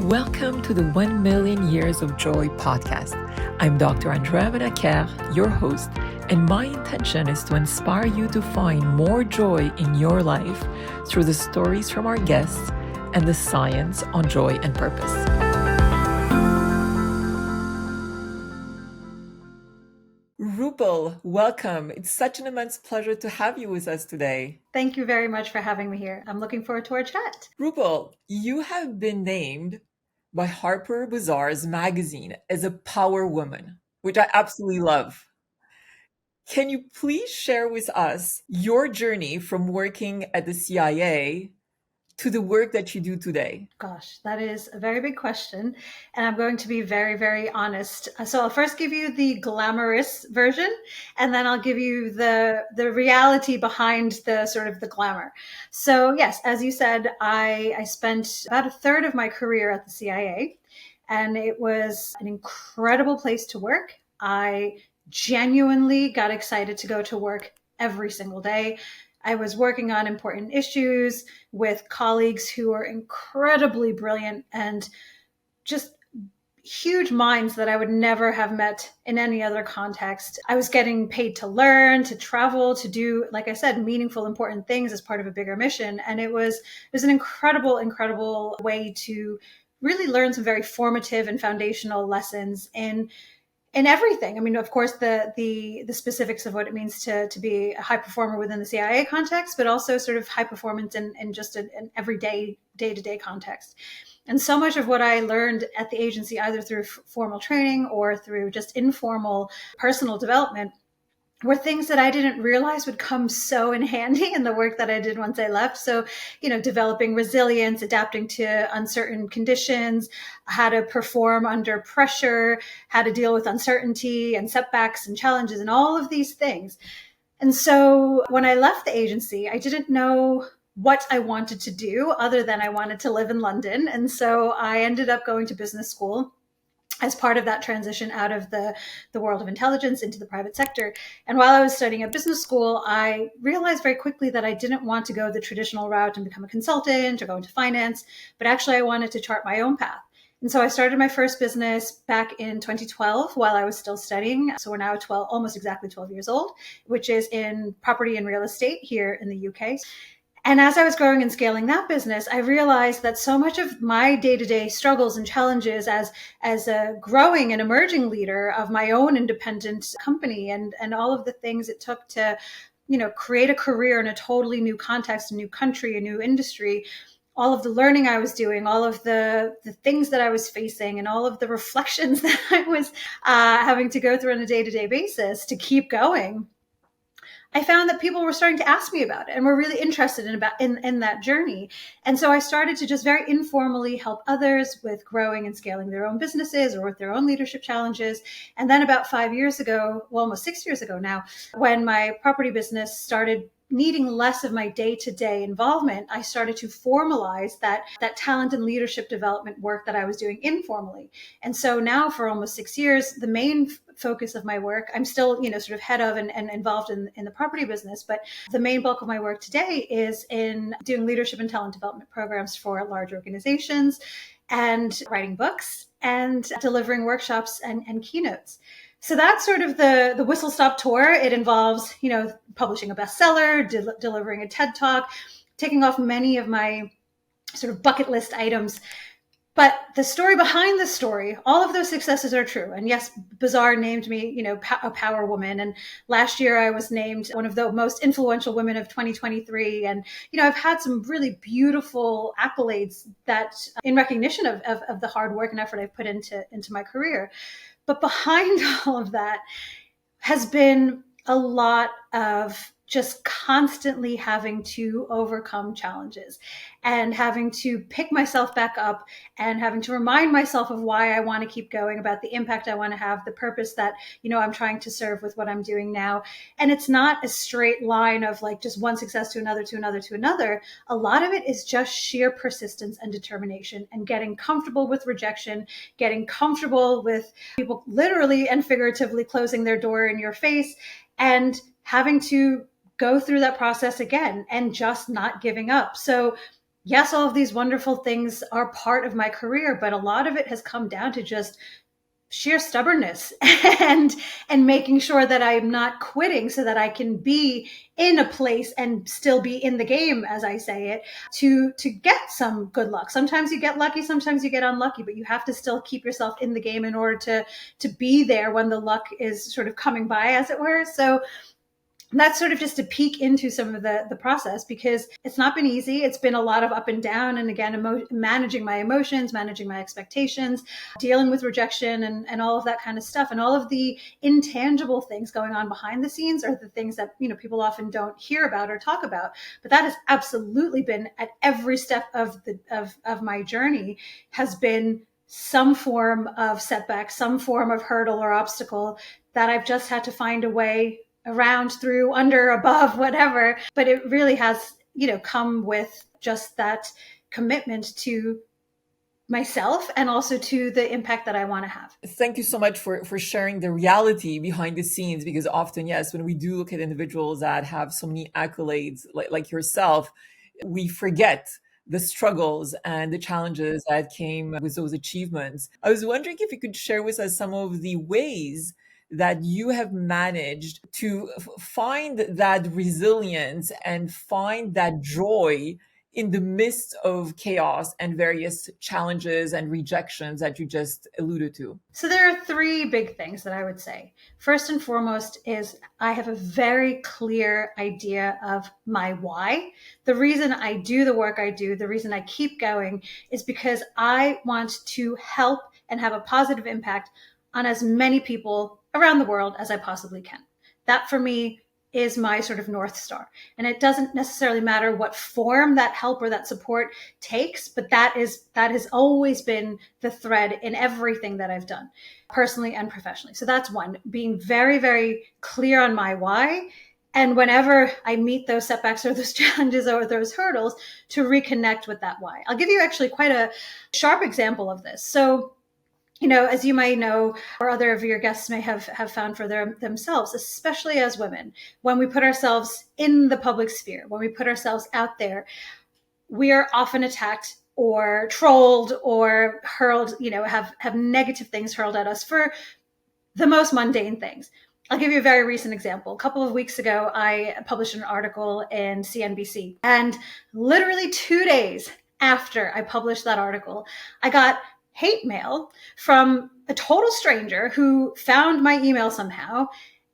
Welcome to the 1 Million Years of Joy podcast. I'm Dr. Andrea Benaker, your host, and my intention is to inspire you to find more joy in your life through the stories from our guests and the science on joy and purpose. Rupal, welcome. It's such an immense pleasure to have you with us today. Thank you very much for having me here. I'm looking forward to our chat. Rupal, you have been named by Harper Bazaar's magazine as a power woman, which I absolutely love. Can you please share with us your journey from working at the CIA to the work that you do today? Gosh, that is a very big question. And I'm going to be very, very honest. So I'll first give you the glamorous version, and then I'll give you the reality behind the sort of the glamour. So yes, as you said, I spent about a third of my career at the CIA, and it was an incredible place to work. I genuinely got excited to go to work every single day. I was working on important issues with colleagues who are incredibly brilliant and just huge minds that I would never have met in any other context. I was getting paid to learn, to travel, to do, like I said, meaningful, important things as part of a bigger mission. And it was an incredible, incredible way to really learn some very formative and foundational lessons in everything. I mean, of course, the specifics of what it means to be a high performer within the CIA context, but also sort of high performance in just an everyday, day-to-day context. And so much of what I learned at the agency, either through formal training or through just informal personal development, were things that I didn't realize would come so in handy in the work that I did once I left. So, developing resilience, adapting to uncertain conditions, how to perform under pressure, how to deal with uncertainty and setbacks and challenges and all of these things. And so when I left the agency, I didn't know what I wanted to do other than I wanted to live in London. And so I ended up going to business school as part of that transition out of the world of intelligence into the private sector. And while I was studying at business school, I realized very quickly that I didn't want to go the traditional route and become a consultant or go into finance, but actually I wanted to chart my own path. And so I started my first business back in 2012 while I was still studying. So we're now almost exactly 12 years old, which is in property and real estate here in the UK. And as I was growing and scaling that business, I realized that so much of my day-to-day struggles and challenges as a growing and emerging leader of my own independent company and all of the things it took to, create a career in a totally new context, a new country, a new industry, all of the learning I was doing, all of the things that I was facing, and all of the reflections that I was having to go through on a day-to-day basis to keep going, I found that people were starting to ask me about it and were really interested in that journey. And so I started to just very informally help others with growing and scaling their own businesses or with their own leadership challenges. And then about 5 years ago, well, almost 6 years ago now, when my property business started needing less of my day-to-day involvement, I started to formalize that talent and leadership development work that I was doing informally. And so now for almost 6 years, the main focus of my work, I'm still, sort of head of and involved in the property business, but the main bulk of my work today is in doing leadership and talent development programs for large organizations and writing books and delivering workshops and keynotes. So that's sort of the whistle stop tour. It involves, publishing a bestseller, delivering a TED Talk, taking off many of my sort of bucket list items. But the story behind the story, all of those successes are true. And yes, Bazaar named me, a power woman. And last year I was named one of the most influential women of 2023. And, I've had some really beautiful accolades that in recognition of the hard work and effort I've put into my career. But behind all of that has been a lot of just constantly having to overcome challenges and having to pick myself back up and having to remind myself of why I want to keep going, about the impact I want to have, the purpose that, I'm trying to serve with what I'm doing now. And it's not a straight line of like just one success to another, to another, to another. A lot of it is just sheer persistence and determination and getting comfortable with rejection, getting comfortable with people literally and figuratively closing their door in your face and having to go through that process again and just not giving up. So yes, all of these wonderful things are part of my career, but a lot of it has come down to just sheer stubbornness and making sure that I'm not quitting so that I can be in a place and still be in the game, as I say it, to get some good luck. Sometimes you get lucky, sometimes you get unlucky, but you have to still keep yourself in the game in order to be there when the luck is sort of coming by, as it were. So that's sort of just a peek into some of the process, because it's not been easy. It's been a lot of up and down. And again, managing my emotions, managing my expectations, dealing with rejection and all of that kind of stuff. And all of the intangible things going on behind the scenes are the things that, people often don't hear about or talk about. But that has absolutely been at every step of my journey has been some form of setback, some form of hurdle or obstacle that I've just had to find a way around, through, under, above, whatever. But it really has, come with just that commitment to myself and also to the impact that I want to have. Thank you so much for sharing the reality behind the scenes, because often, yes, when we do look at individuals that have so many accolades like yourself, we forget the struggles and the challenges that came with those achievements. I was wondering if you could share with us some of the ways that you have managed to find that resilience and find that joy in the midst of chaos and various challenges and rejections that you just alluded to. So there are three big things that I would say. First and foremost is I have a very clear idea of my why. The reason I do the work I do, the reason I keep going, is because I want to help and have a positive impact on as many people around the world as I possibly can. That for me is my sort of North Star. And it doesn't necessarily matter what form that help or that support takes, but that has always been the thread in everything that I've done, personally and professionally. So that's one, being very, very clear on my why. And whenever I meet those setbacks or those challenges or those hurdles, to reconnect with that why. I'll give you actually quite a sharp example of this. So, as you might know, or other of your guests may have found for themselves, especially as women, when we put ourselves in the public sphere, when we put ourselves out there, we are often attacked or trolled or hurled, have negative things hurled at us for the most mundane things. I'll give you a very recent example. A couple of weeks ago, I published an article in CNBC, and literally 2 days after I published that article, I got hate mail from a total stranger who found my email somehow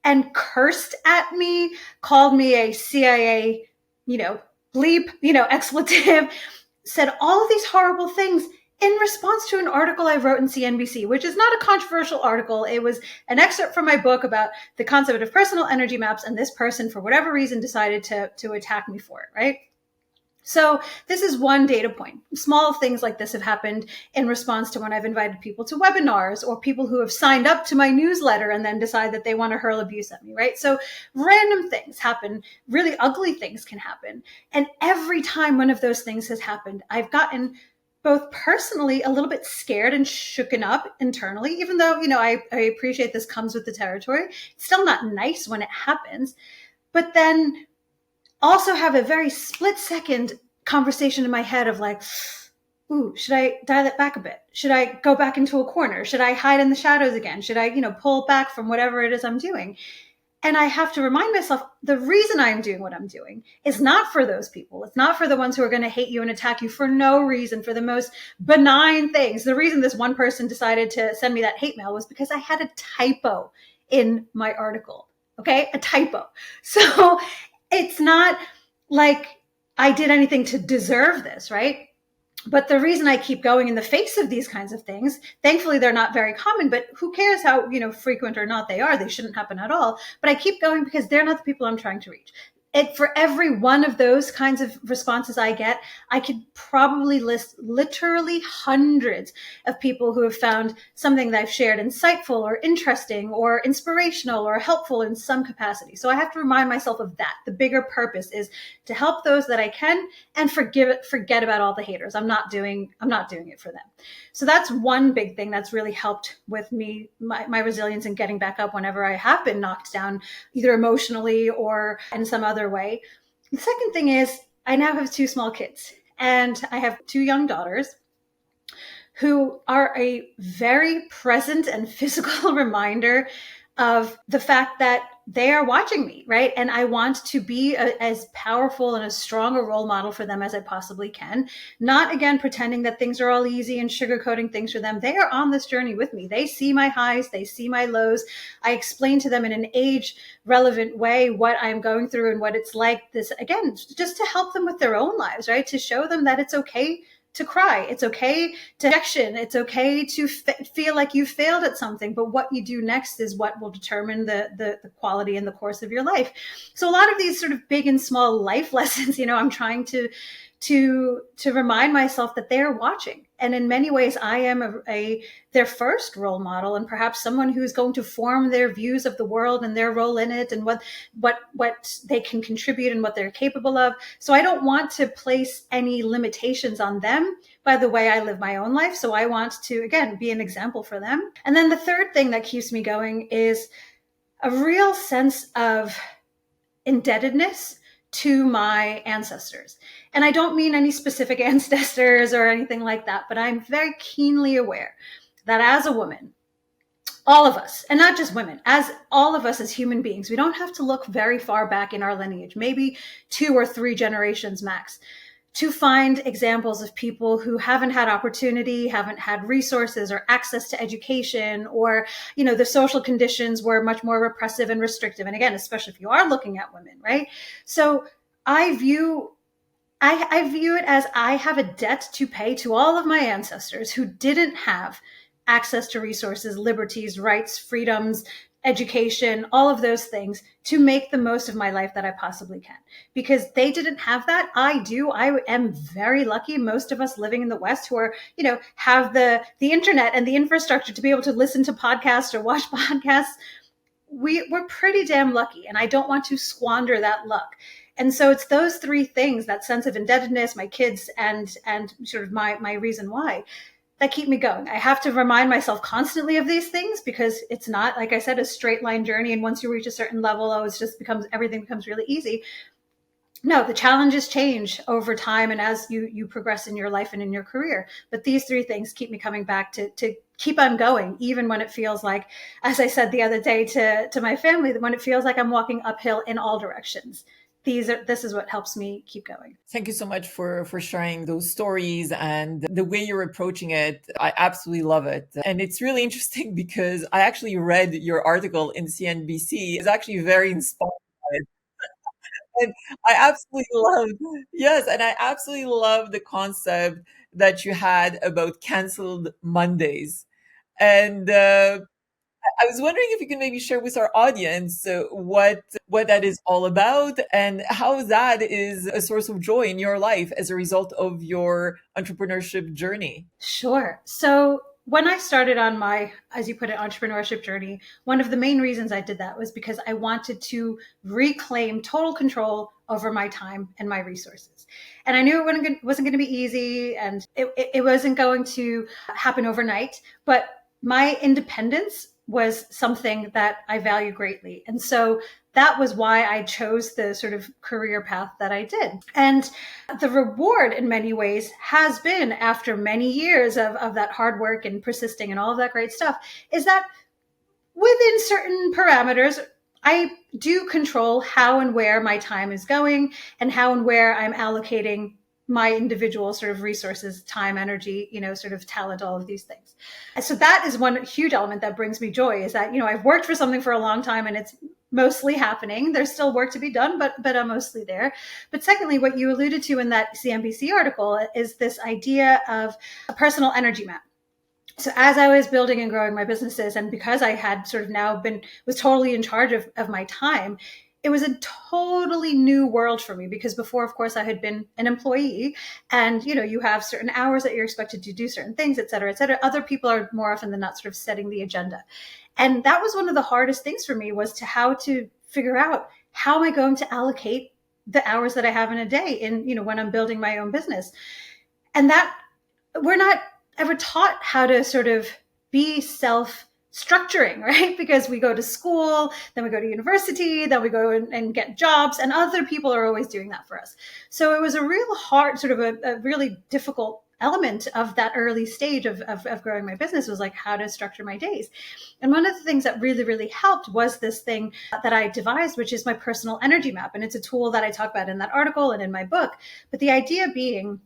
and cursed at me, called me a CIA, bleep, expletive, said all of these horrible things in response to an article I wrote in CNBC, which is not a controversial article. It was an excerpt from my book about the concept of personal energy maps, and this person, for whatever reason, decided to attack me for it, right? So this is one data point. Small things like this have happened in response to when I've invited people to webinars, or people who have signed up to my newsletter and then decide that they want to hurl abuse at me, right? So random things happen, really ugly things can happen. And every time one of those things has happened, I've gotten both personally a little bit scared and shooken up internally, even though, I appreciate this comes with the territory. It's still not nice when it happens. But then also have a very split second conversation in my head of like, ooh, should I dial it back a bit? Should I go back into a corner? Should I hide in the shadows again? Should I, pull back from whatever it is I'm doing? And I have to remind myself, the reason I'm doing what I'm doing is not for those people. It's not for the ones who are going to hate you and attack you for no reason, for the most benign things. The reason this one person decided to send me that hate mail was because I had a typo in my article. Okay, a typo. So it's not like I did anything to deserve this, right? But the reason I keep going in the face of these kinds of things, thankfully they're not very common, but who cares how, frequent or not they are? They shouldn't happen at all. But I keep going because they're not the people I'm trying to reach. For every one of those kinds of responses I get, I could probably list literally hundreds of people who have found something that I've shared insightful or interesting or inspirational or helpful in some capacity. So I have to remind myself of that. The bigger purpose is to help those that I can and forget about all the haters. I'm not doing it for them. So that's one big thing that's really helped with me, my resilience in getting back up whenever I have been knocked down, either emotionally or in some other way. The second thing is I now have 2 small kids, And I have two young daughters who are a very present and physical reminder of the fact that they are watching me, right? And I want to be as powerful and as strong a role model for them as I possibly can. Not again pretending that things are all easy and sugarcoating things for them. They are on this journey with me. They see my highs, they see my lows. I explain to them in an age relevant way what I'm going through and what it's like. This again, just to help them with their own lives, right? To show them that it's okay to cry. It's okay to rejection. It's okay to feel like you failed at something, but what you do next is what will determine the quality and the course of your life. So a lot of these sort of big and small life lessons, I'm trying to remind myself that they're watching. And in many ways, I am their first role model, and perhaps someone who's going to form their views of the world and their role in it, and what they can contribute and what they're capable of. So I don't want to place any limitations on them by the way I live my own life. So I want to, again, be an example for them. And then the third thing that keeps me going is a real sense of indebtedness to my ancestors. And I don't mean any specific ancestors or anything like that, but I'm very keenly aware that as a woman, all of us, and not just women, as all of us as human beings, we don't have to look very far back in our lineage, maybe 2 or 3 generations max, to find examples of people who haven't had opportunity, haven't had resources or access to education, or, the social conditions were much more repressive and restrictive. And again, especially if you are looking at women, right? So I view it as I have a debt to pay to all of my ancestors who didn't have access to resources, liberties, rights, freedoms, education, all of those things, to make the most of my life that I possibly can. Because they didn't have that. I do. I am very lucky. Most of us living in the West who are, have the internet and the infrastructure to be able to listen to podcasts or watch podcasts, we're pretty damn lucky. And I don't want to squander that luck. And so it's those 3 things, that sense of indebtedness, my kids, and sort of my reason why, that keep me going. I have to remind myself constantly of these things, because it's not, like I said, a straight line journey. And once you reach a certain level, everything becomes really easy. No, the challenges change over time and as you progress in your life and in your career. But these 3 things keep me coming back to keep on going, even when it feels like, as I said the other day to my family, that when it feels like I'm walking uphill in all directions. This is what helps me keep going. Thank you so much for sharing those stories and the way you're approaching it. I absolutely love it. And it's really interesting because I actually read your article in CNBC. It's actually very inspiring. And I absolutely love, yes, and I absolutely love the concept that you had about canceled Mondays. And I was wondering if you can maybe share with our audience what that is all about and how that is a source of joy in your life as a result of your entrepreneurship journey. Sure. So when I started on my, as you put it, entrepreneurship journey, one of the main reasons I did that was because I wanted to reclaim total control over my time and my resources. And I knew it wasn't going to be easy, and it wasn't going to happen overnight, but my independence was something that I value greatly. And so that was why I chose the sort of career path that I did. And the reward in many ways has been, after many years of that hard work and persisting and all of that great stuff, is that within certain parameters, I do control how and where my time is going and how and where I'm allocating my individual sort of resources, time, energy, sort of talent, all of these things. And so that is one huge element that brings me joy, is that, I've worked for something for a long time and it's mostly happening. There's still work to be done, but I'm mostly there. But secondly, what you alluded to in that CNBC article is this idea of a personal energy map. So as I was building and growing my businesses, and because I had sort of now was totally in charge of my time, it was a totally new world for me, because before, of course, I had been an employee, and, you have certain hours that you're expected to do certain things, et cetera, et cetera. Other people are more often than not sort of setting the agenda. And that was one of the hardest things for me, was how to figure out, how am I going to allocate the hours that I have in a day when I'm building my own business. And that we're not ever taught how to sort of be structuring, right? Because we go to school, then we go to university, then we go and get jobs, and other people are always doing that for us. So it was a real hard, sort of a really difficult element of that early stage of growing my business, was like how to structure my days. And one of the things that really, really helped was this thing that I devised, which is my personal energy map. And it's a tool that I talk about in that article and in my book. But the idea being,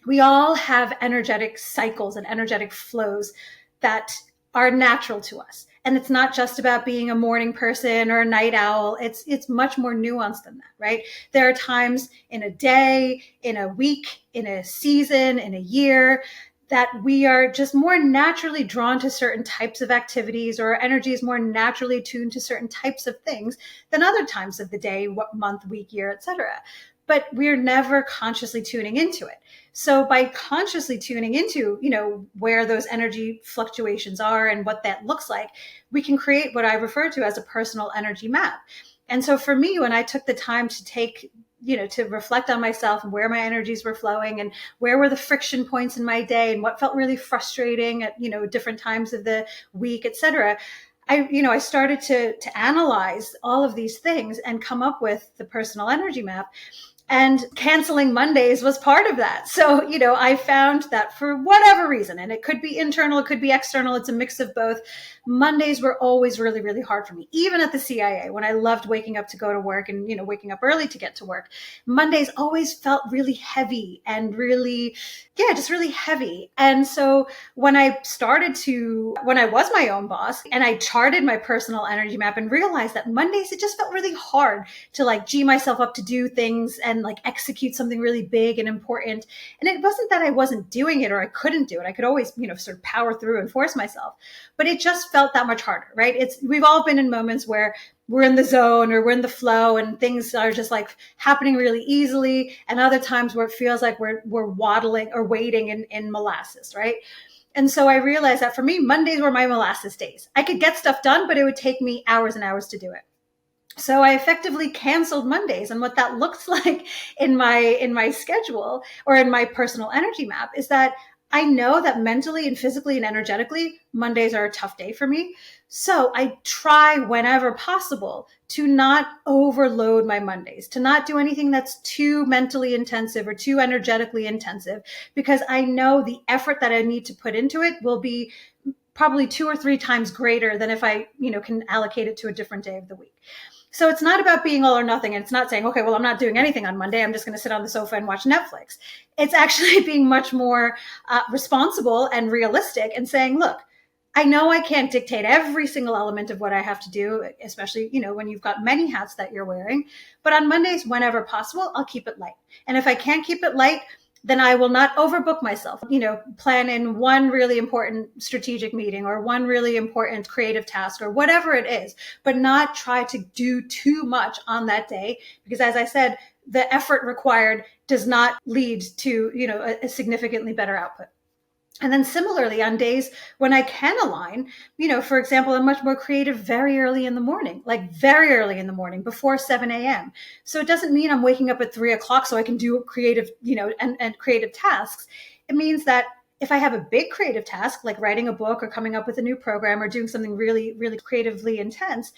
we all have energetic cycles and energetic flows that are natural to us. And it's not just about being a morning person or a night owl. It's much more nuanced than that, right? There are times in a day, in a week, in a season, in a year, that we are just more naturally drawn to certain types of activities, or our energy is more naturally tuned to certain types of things than other times of the day, month, week, year, etc. But we're never consciously tuning into it. So by consciously tuning into, where those energy fluctuations are and what that looks like, we can create what I refer to as a personal energy map. And so for me, when I took the time to to reflect on myself and where my energies were flowing and where were the friction points in my day and what felt really frustrating at, different times of the week, et cetera, I started to analyze all of these things and come up with the personal energy map. And canceling Mondays was part of that. So, I found that for whatever reason, and it could be internal, it could be external, it's a mix of both, Mondays were always really, really hard for me. Even at the CIA, when I loved waking up to go to work and, waking up early to get to work, Mondays always felt really heavy and really, just really heavy. And so when I was my own boss and I charted my personal energy map and realized that Mondays, it just felt really hard to like G myself up to do things and like execute something really big and important. And it wasn't that I wasn't doing it or I couldn't do it. I could always, sort of power through and force myself, but it just felt that much harder, right? We've all been in moments where we're in the zone or we're in the flow and things are just like happening really easily. And other times where it feels like we're waddling or wading in molasses, right? And so I realized that for me, Mondays were my molasses days. I could get stuff done, but it would take me hours and hours to do it. So I effectively canceled Mondays. And what that looks like in my schedule or in my personal energy map is that I know that mentally and physically and energetically, Mondays are a tough day for me. So I try whenever possible to not overload my Mondays, to not do anything that's too mentally intensive or too energetically intensive, because I know the effort that I need to put into it will be probably 2 or 3 times greater than if I, can allocate it to a different day of the week. So it's not about being all or nothing. And it's not saying, okay, well, I'm not doing anything on Monday. I'm just going to sit on the sofa and watch Netflix. It's actually being much more responsible and realistic and saying, look, I know I can't dictate every single element of what I have to do, especially, when you've got many hats that you're wearing. But on Mondays, whenever possible, I'll keep it light. And if I can't keep it light, then I will not overbook myself, plan in one really important strategic meeting or one really important creative task or whatever it is, but not try to do too much on that day. Because as I said, the effort required does not lead to, a significantly better output. And then similarly, on days when I can align, for example, I'm much more creative very early in the morning, like very early in the morning before 7 a.m. So it doesn't mean I'm waking up at 3 o'clock so I can do creative, and creative tasks. It means that if I have a big creative task, like writing a book or coming up with a new program or doing something really, really creatively intense,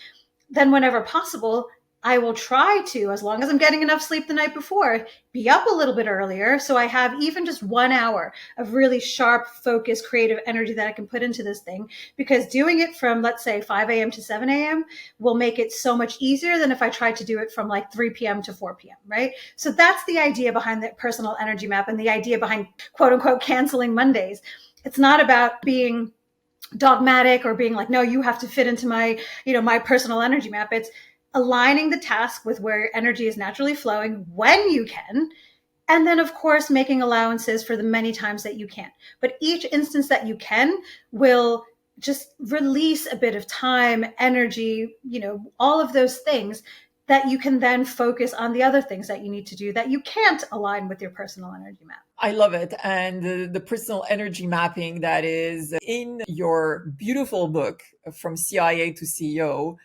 then whenever possible, I will try to, as long as I'm getting enough sleep the night before, be up a little bit earlier. So I have even just 1 hour of really sharp, focused, creative energy that I can put into this thing. Because doing it from, let's say, 5 a.m. to 7 a.m. will make it so much easier than if I tried to do it from like 3 p.m. to 4 p.m., right? So that's the idea behind the personal energy map and the idea behind, quote unquote, canceling Mondays. It's not about being dogmatic or being like, no, you have to fit into my, my personal energy map. It's aligning the task with where energy is naturally flowing when you can. And then, of course, making allowances for the many times that you can't. But each instance that you can will just release a bit of time, energy, all of those things that you can then focus on the other things that you need to do that you can't align with your personal energy map. I love it. And the personal energy mapping that is in your beautiful book, From CIA to CEO,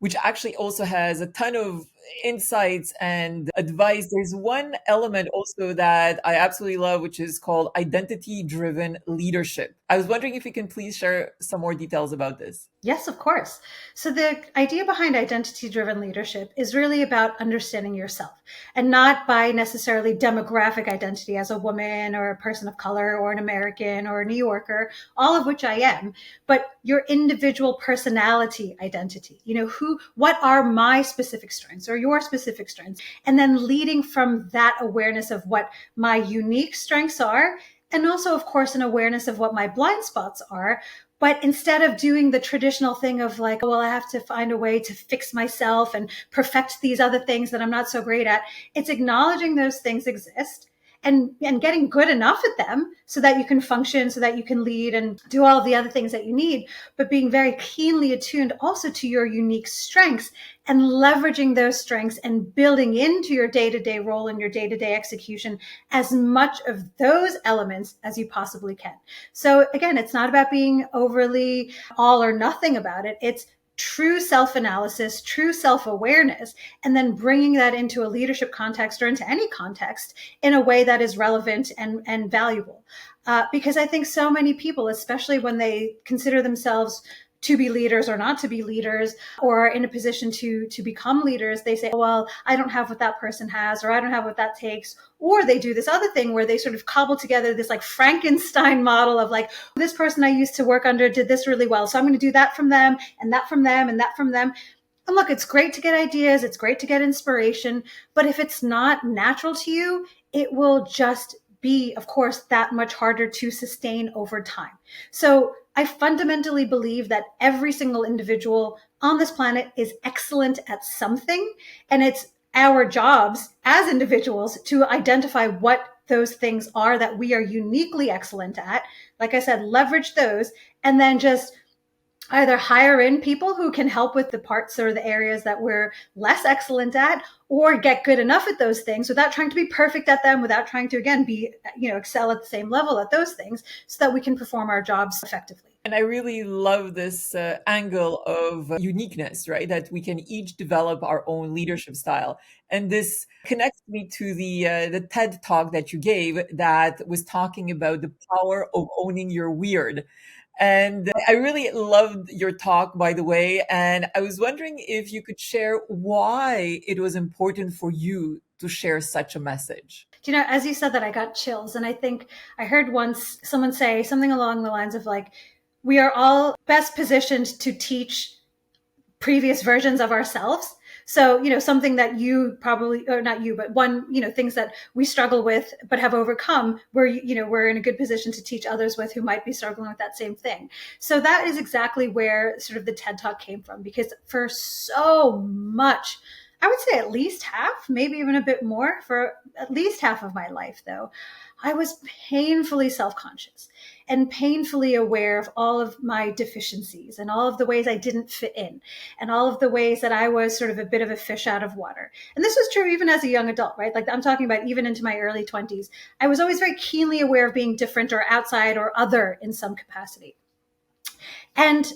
which actually also has a ton of insights and advice. There's one element also that I absolutely love, which is called identity driven leadership. I was wondering if you can please share some more details about this. Yes, of course. So the idea behind identity driven leadership is really about understanding yourself, and not by necessarily demographic identity as a woman or a person of color or an American or a New Yorker, all of which I am, but your individual personality identity. What are my specific strengths or your specific strengths? And then leading from that awareness of what my unique strengths are, and also, of course, an awareness of what my blind spots are. But instead of doing the traditional thing of like, well, I have to find a way to fix myself and perfect these other things that I'm not so great at, it's acknowledging those things exist and getting good enough at them so that you can function, so that you can lead and do all of the other things that you need, but being very keenly attuned also to your unique strengths and leveraging those strengths and building into your day-to-day role and your day-to-day execution as much of those elements as you possibly can. So again, it's not about being overly all or nothing about it. It's true self-analysis, true self-awareness, and then bringing that into a leadership context or into any context in a way that is relevant and valuable. Because I think so many people, especially when they consider themselves to be leaders or not to be leaders, or in a position to become leaders, they say, well, I don't have what that person has, or I don't have what that takes. Or they do this other thing where they sort of cobble together this like Frankenstein model of like, this person I used to work under did this really well, so I'm going to do that from them and that from them and that from them. And look, it's great to get ideas, it's great to get inspiration, but if it's not natural to you, it will just be, of course, that much harder to sustain over time. So I fundamentally believe that every single individual on this planet is excellent at something, and it's our jobs as individuals to identify what those things are that we are uniquely excellent at. Like I said, leverage those, and then just either hire in people who can help with the parts or the areas that we're less excellent at, or get good enough at those things without trying to be perfect at them, without trying to, again, be, excel at the same level at those things, so that we can perform our jobs effectively. And I really love this angle of uniqueness, right? That we can each develop our own leadership style. And this connects me to the TED talk that you gave that was talking about the power of owning your weird. And I really loved your talk, by the way. And I was wondering if you could share why it was important for you to share such a message. As you said that, I got chills. And I think I heard once someone say something along the lines of like, we are all best positioned to teach previous versions of ourselves. So, something that you probably, or not you, but things that we struggle with but have overcome, where, we're in a good position to teach others with who might be struggling with that same thing. So that is exactly where sort of the TED Talk came from, because for so much, I would say at least half, maybe even a bit more, for at least half of my life, though, I was painfully self-conscious and painfully aware of all of my deficiencies and all of the ways I didn't fit in and all of the ways that I was sort of a bit of a fish out of water. And this was true even as a young adult, right? Like I'm talking about even into my early 20s. I was always very keenly aware of being different or outside or other in some capacity. And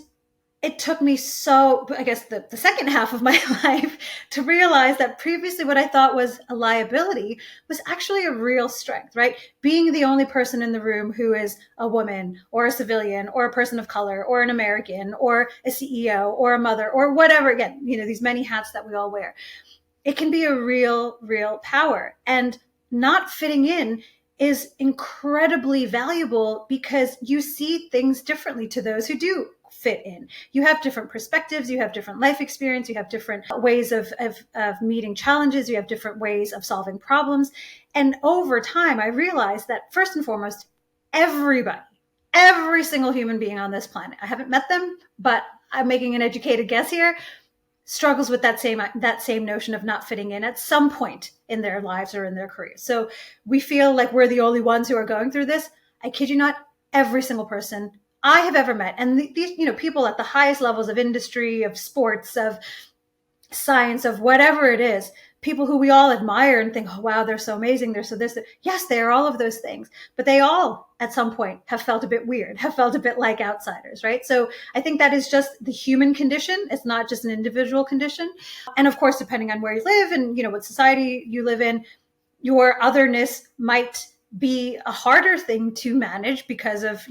it took me I guess the second half of my life to realize that previously what I thought was a liability was actually a real strength, right? Being the only person in the room who is a woman or a civilian or a person of color or an American or a CEO or a mother or whatever, again, these many hats that we all wear. It can be a real, real power. And not fitting in is incredibly valuable because you see things differently to those who do fit in. You have different perspectives, you have different life experience, you have different ways of meeting challenges, you have different ways of solving problems. And over time, I realized that first and foremost, everybody, every single human being on this planet, I haven't met them, but I'm making an educated guess here, struggles with that same notion of not fitting in at some point in their lives or in their careers. So we feel like we're the only ones who are going through this. I kid you not, every single person I have ever met, and these people at the highest levels of industry, of sports, of science, of whatever it is, people who we all admire and think, oh, wow, they're so amazing. They're so this. Yes, they are all of those things, but they all at some point have felt a bit weird, have felt a bit like outsiders, right? So I think that is just the human condition. It's not just an individual condition. And of course, depending on where you live and, what society you live in, your otherness might be a harder thing to manage because of,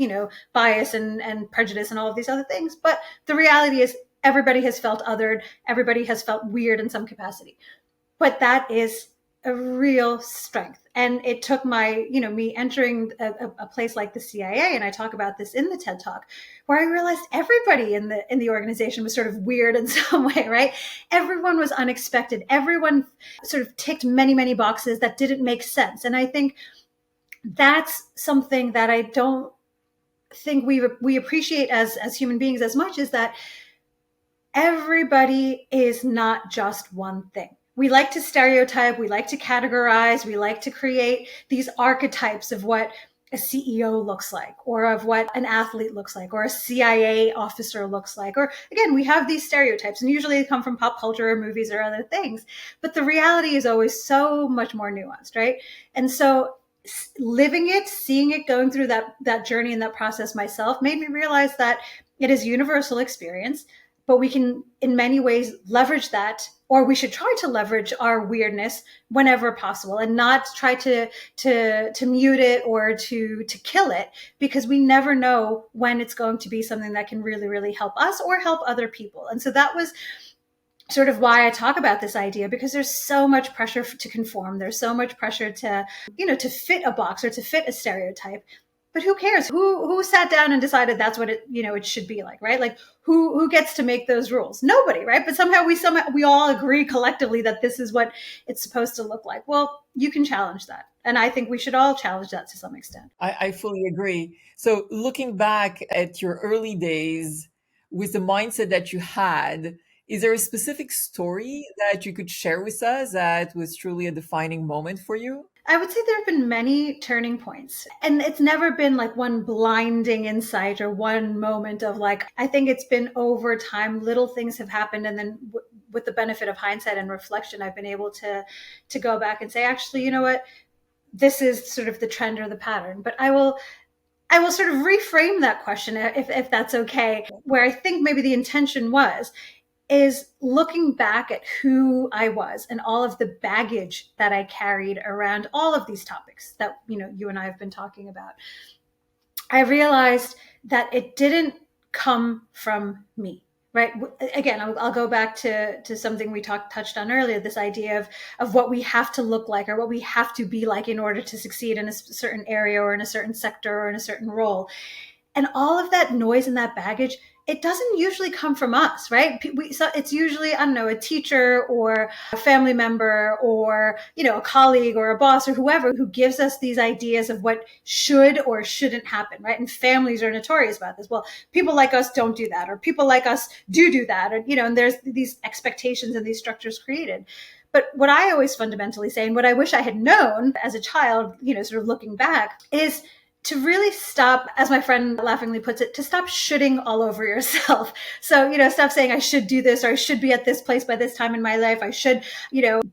bias and prejudice and all of these other things. But the reality is everybody has felt othered. Everybody has felt weird in some capacity. But that is a real strength. And it took me entering a place like the CIA, and I talk about this in the TED Talk, where I realized everybody in the organization was sort of weird in some way, right? Everyone was unexpected. Everyone sort of ticked many, many boxes that didn't make sense. And I think that's something that I don't think we appreciate as human beings as much, is that everybody is not just one thing. We like to stereotype, we like to categorize, we like to create these archetypes of what a CEO looks like, or of what an athlete looks like, or a CIA officer looks like. Or again, we have these stereotypes, and usually they come from pop culture or movies or other things. But the reality is always so much more nuanced, right? And so living it, seeing it, going through that journey and that process myself made me realize that it is universal experience, but we can in many ways leverage that, or we should try to leverage our weirdness whenever possible, and not try to mute it or to kill it, because we never know when it's going to be something that can really, really help us or help other people. And so that was sort of why I talk about this idea, because there's so much pressure to conform. There's so much pressure to, to fit a box or to fit a stereotype. But who cares? Who sat down and decided that's what it should be like, right? Like who gets to make those rules? Nobody, right? But somehow we all agree collectively that this is what it's supposed to look like. Well, you can challenge that. And I think we should all challenge that to some extent. I fully agree. So, looking back at your early days with the mindset that you had, is there a specific story that you could share with us that was truly a defining moment for you? I would say there have been many turning points, and it's never been like one blinding insight or one moment of like, I think it's been over time, little things have happened. And then with the benefit of hindsight and reflection, I've been able to go back and say, actually, you know what, this is sort of the trend or the pattern. But I will sort of reframe that question, if that's okay, where I think maybe the intention is looking back at who I was and all of the baggage that I carried around all of these topics that, you and I have been talking about. I realized that it didn't come from me, right? Again, I'll go back to something we touched on earlier, this idea of what we have to look like or what we have to be like in order to succeed in a certain area or in a certain sector or in a certain role. And all of that noise and that baggage, it doesn't usually come from us, right? So it's usually, I don't know, a teacher or a family member or, a colleague or a boss or whoever who gives us these ideas of what should or shouldn't happen, right? And families are notorious about this. Well, people like us don't do that, or people like us do that. Or, and there's these expectations and these structures created. But what I always fundamentally say, and what I wish I had known as a child, sort of looking back, is to really stop, as my friend laughingly puts it, to stop shoulding all over yourself. So, stop saying I should do this, or I should be at this place by this time in my life. I should,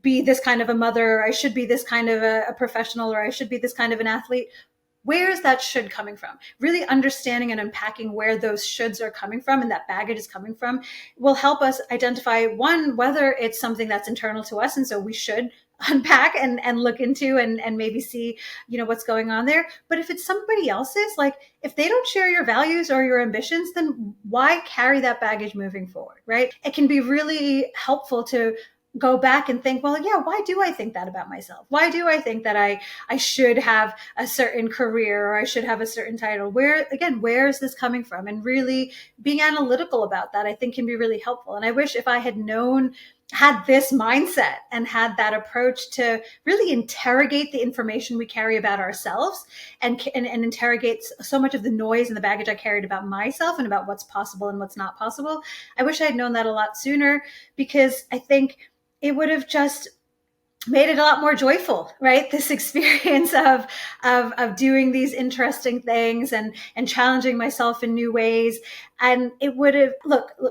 be this kind of a mother, or I should be this kind of a professional, or I should be this kind of an athlete. Where is that should coming from? Really understanding and unpacking where those shoulds are coming from and that baggage is coming from will help us identify, one, whether it's something that's internal to us, and so we should unpack and look into and maybe see, what's going on there. But if it's somebody else's, like if they don't share your values or your ambitions, then why carry that baggage moving forward, right? It can be really helpful to go back and think, well, yeah, why do I think that about myself? Why do I think that I should have a certain career or I should have a certain title? Where is this coming from? And really being analytical about that, I think, can be really helpful. And I wish if I had this mindset and had that approach to really interrogate the information we carry about ourselves and interrogate so much of the noise and the baggage I carried about myself and about what's possible and what's not possible. I wish I had known that a lot sooner, because I think it would have just made it a lot more joyful, right? This experience of doing these interesting things and challenging myself in new ways. And it would have,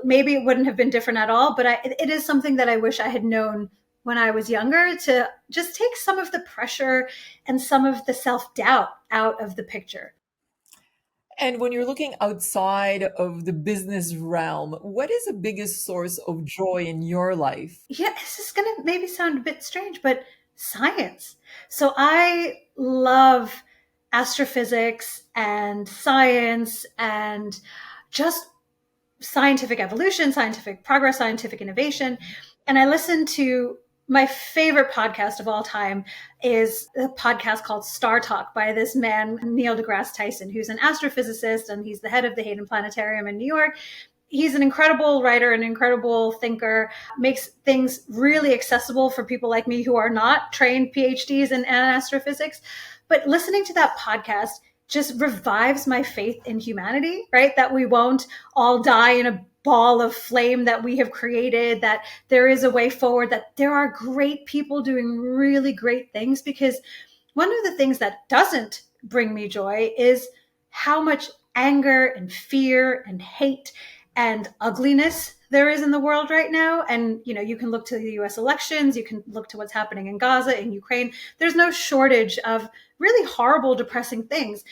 maybe it wouldn't have been different at all, but it is something that I wish I had known when I was younger to just take some of the pressure and some of the self-doubt out of the picture. And when you're looking outside of the business realm, what is the biggest source of joy in your life? Yeah, this is going to maybe sound a bit strange, but science. So I love astrophysics and science and just scientific evolution, scientific progress, scientific innovation. And I listen to my favorite podcast of all time is a podcast called Star Talk by this man, Neil deGrasse Tyson, who's an astrophysicist and he's the head of the Hayden Planetarium in New York. He's an incredible writer, an incredible thinker, makes things really accessible for people like me who are not trained PhDs in astrophysics. But listening to that podcast just revives my faith in humanity, right? That we won't all die in a ball of flame that we have created, that there is a way forward, that there are great people doing really great things. Because one of the things that doesn't bring me joy is how much anger and fear and hate and ugliness there is in the world right now. And, you know, you can look to the US elections, you can look to what's happening in Gaza, in Ukraine. There's no shortage of really horrible, depressing things.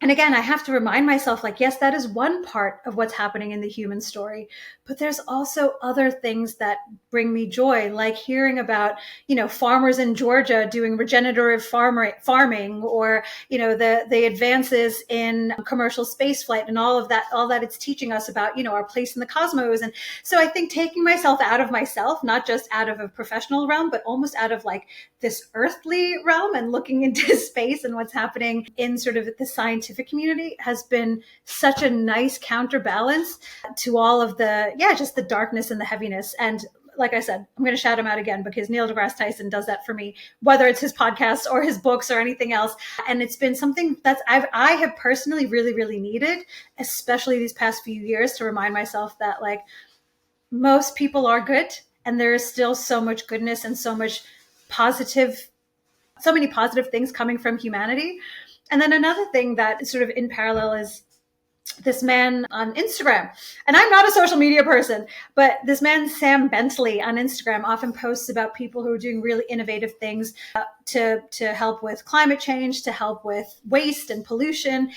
And again, I have to remind myself, like, yes, that is one part of what's happening in the human story, but there's also other things that bring me joy, like hearing about, you know, farmers in Georgia doing regenerative farming, or, you know, the advances in commercial space flight and all that it's teaching us about, you know, our place in the cosmos. And so I think taking myself out of myself, not just out of a professional realm, but almost out of like this earthly realm and looking into space and what's happening in sort of the scientific community has been such a nice counterbalance to all of the, just the darkness and the heaviness. And like I said, I'm going to shout him out again because Neil deGrasse Tyson does that for me, whether it's his podcast or his books or anything else. And it's been something that I have personally really, really needed, especially these past few years, to remind myself that like most people are good and there is still so much goodness and so many positive things coming from humanity. And then another thing that is sort of in parallel is this man on Instagram. And I'm not a social media person, but this man, Sam Bentley, on Instagram often posts about people who are doing really innovative things to help with climate change, to help with waste and pollution.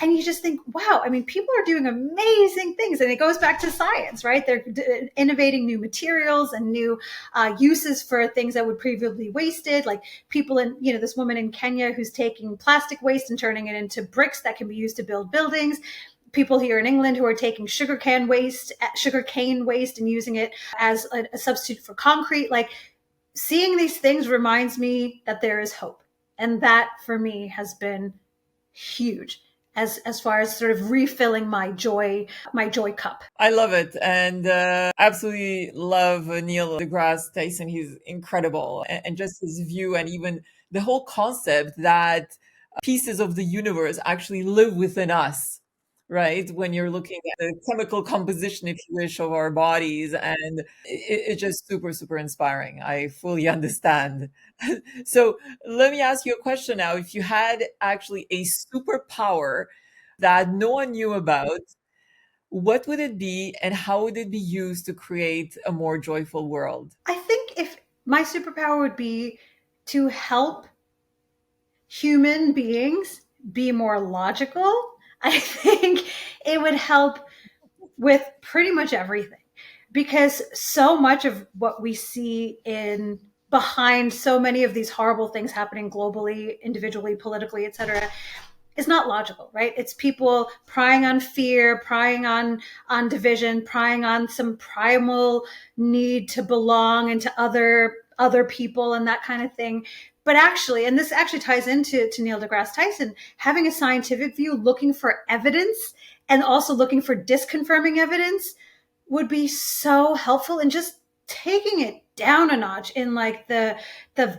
And you just think, wow, I mean, people are doing amazing things. And it goes back to science, right? They're innovating new materials and new uses for things that would previously be wasted. Like people in, you know, this woman in Kenya who's taking plastic waste and turning it into bricks that can be used to build buildings. People here in England who are taking sugarcane waste and using it as a substitute for concrete. Like seeing these things reminds me that there is hope. And that for me has been huge as far as sort of refilling my joy cup. I love it, and absolutely love Neil deGrasse Tyson. He's incredible, and just his view, and even the whole concept that pieces of the universe actually live within us, right? When you're looking at the chemical composition, if you wish, of our bodies, and it's just super, super inspiring. I fully understand. So let me ask you a question now. If you had actually a superpower that no one knew about, what would it be and how would it be used to create a more joyful world? I think if my superpower would be to help human beings be more logical, I think it would help with pretty much everything, because so much of what we see in behind so many of these horrible things happening globally, individually, politically, etc., is not logical, right? It's people prying on fear, prying on division, prying on some primal need to belong and to other people and that kind of thing. But actually, and this actually ties into Neil deGrasse Tyson, having a scientific view, looking for evidence and also looking for disconfirming evidence would be so helpful in just taking it down a notch in like the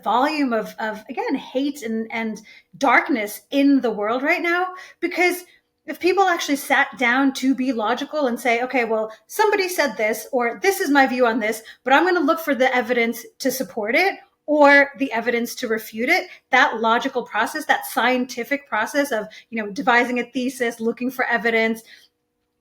volume of again hate and darkness in the world right now. Because if people actually sat down to be logical and say, okay, well, somebody said this, or this is my view on this, but I'm going to look for the evidence to support it or the evidence to refute it, that logical process, that scientific process of, you know, devising a thesis, looking for evidence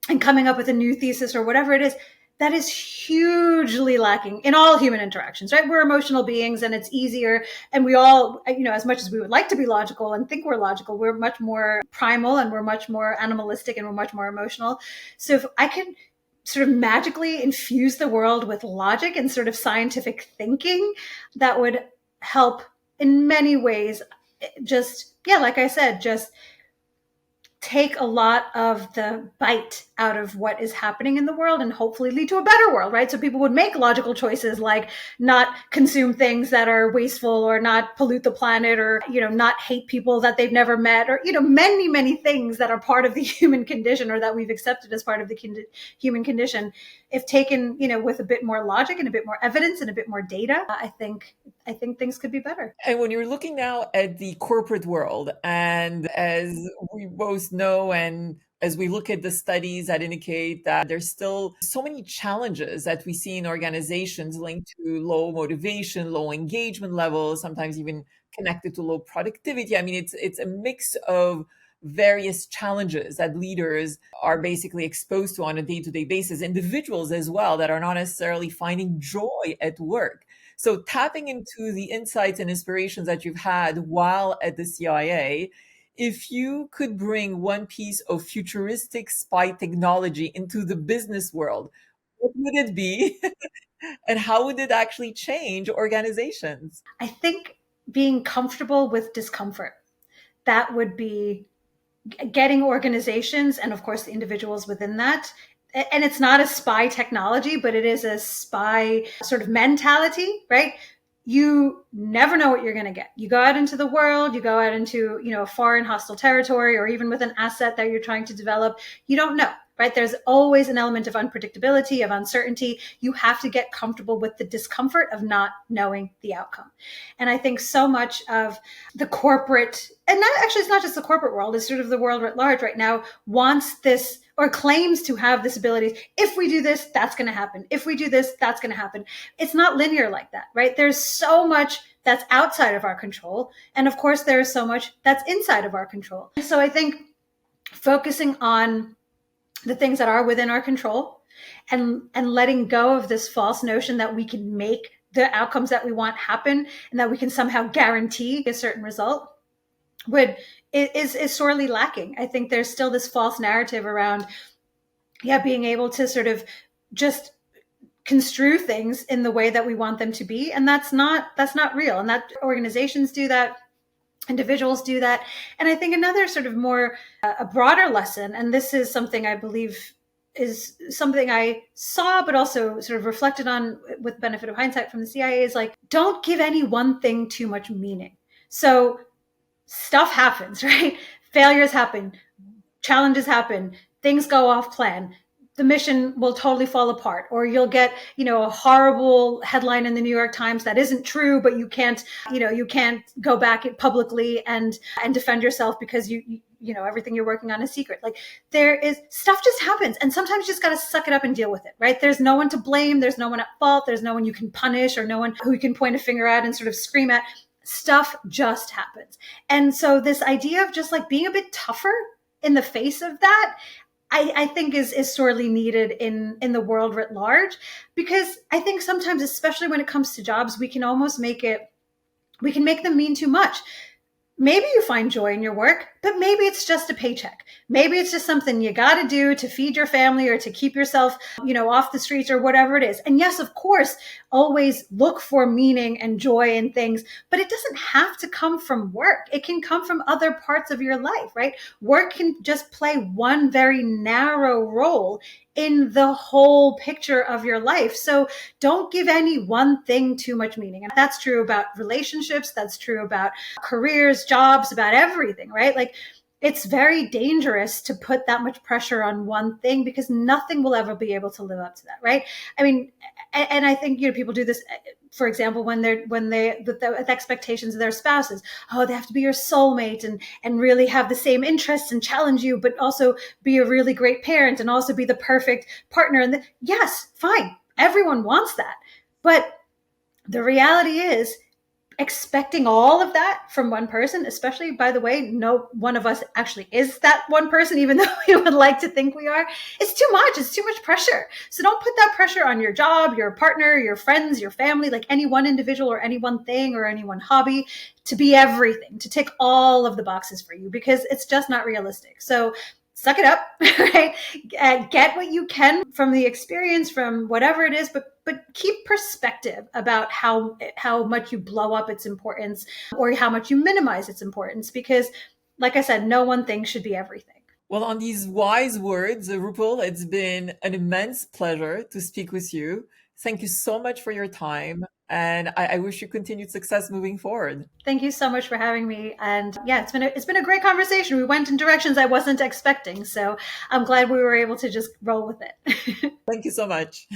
and coming up with a new thesis or whatever it is, that is hugely lacking in all human interactions, right? We're emotional beings and it's easier. And we all, as much as we would like to be logical and think we're logical, we're much more primal and we're much more animalistic and we're much more emotional. So if I could sort of magically infuse the world with logic and sort of scientific thinking, that would help in many ways. Just, yeah, like I said, just take a lot of the bite out of what is happening in the world and hopefully lead to a better world, right? So people would make logical choices like not consume things that are wasteful or not pollute the planet or, not hate people that they've never met or, many, many things that are part of the human condition or that we've accepted as part of the human condition. If taken, with a bit more logic and a bit more evidence and a bit more data, I think things could be better. And when you're looking now at the corporate world, and as we both know, and as we look at the studies that indicate that there's still so many challenges that we see in organizations linked to low motivation, low engagement levels, sometimes even connected to low productivity. I mean, it's a mix of various challenges that leaders are basically exposed to on a day-to-day basis, individuals as well that are not necessarily finding joy at work. So tapping into the insights and inspirations that you've had while at the CIA, if you could bring one piece of futuristic spy technology into the business world, what would it be? And how would it actually change organizations? I think being comfortable with discomfort, that would be getting organizations and of course the individuals within that. And it's not a spy technology, but it is a spy sort of mentality, right? You never know what you're going to get. You go out into the world, you go out into, a foreign hostile territory, or even with an asset that you're trying to develop, you don't know, right? There's always an element of unpredictability, of uncertainty. You have to get comfortable with the discomfort of not knowing the outcome. And I think so much of the corporate, and not actually, it's not just the corporate world, it's sort of the world at large right now, wants this or claims to have this ability. If we do this, that's going to happen. If we do this, that's going to happen. It's not linear like that, right? There's so much that's outside of our control. And of course, there's so much that's inside of our control. So I think focusing on the things that are within our control and letting go of this false notion that we can make the outcomes that we want happen and that we can somehow guarantee a certain result is sorely lacking. I think there's still this false narrative around, being able to sort of just construe things in the way that we want them to be. And that's not real. And that organizations do that, individuals do that. And I think another sort of more a broader lesson, and this is something I believe is something I saw, but also sort of reflected on with benefit of hindsight from the CIA, is like, don't give any one thing too much meaning. So stuff happens, right? Failures happen, challenges happen, things go off plan. The mission will totally fall apart, or you'll get, a horrible headline in the New York Times that isn't true, but you can't go back publicly and defend yourself because everything you're working on is secret. Like, there is stuff just happens, and sometimes you just got to suck it up and deal with it, right? There's no one to blame. There's no one at fault. There's no one you can punish or no one who you can point a finger at and sort of scream at. Stuff just happens. And so this idea of just like being a bit tougher in the face of that, I think is sorely needed in the world writ large, because I think sometimes, especially when it comes to jobs, we can make them mean too much. Maybe you find joy in your work, but maybe it's just a paycheck. Maybe it's just something you got to do to feed your family or to keep yourself, off the streets or whatever it is. And yes, of course, always look for meaning and joy in things, but it doesn't have to come from work. It can come from other parts of your life, right? Work can just play one very narrow role in the whole picture of your life. So don't give any one thing too much meaning. And that's true about relationships. That's true about careers, jobs, about everything, right? Like, it's very dangerous to put that much pressure on one thing, because nothing will ever be able to live up to that, right? I mean, and I think, people do this, for example, when they with expectations of their spouses. Oh, they have to be your soulmate and really have the same interests and challenge you, but also be a really great parent and also be the perfect partner. And yes, fine. Everyone wants that. But the reality is, expecting all of that from one person, especially, by the way, no one of us actually is that one person, even though we would like to think we are. It's too much. It's too much pressure. So don't put that pressure on your job, your partner, your friends, your family, like any one individual or any one thing or any one hobby to be everything, to tick all of the boxes for you, because it's just not realistic. So suck it up, right? Get what you can from the experience, from whatever it is, but keep perspective about how much you blow up its importance or how much you minimize its importance, because, like I said, no one thing should be everything. Well, on these wise words, Rupal, it's been an immense pleasure to speak with you. Thank you so much for your time, and I wish you continued success moving forward. Thank you so much for having me. And yeah, it's been a great conversation. We went in directions I wasn't expecting, so I'm glad we were able to just roll with it. Thank you so much.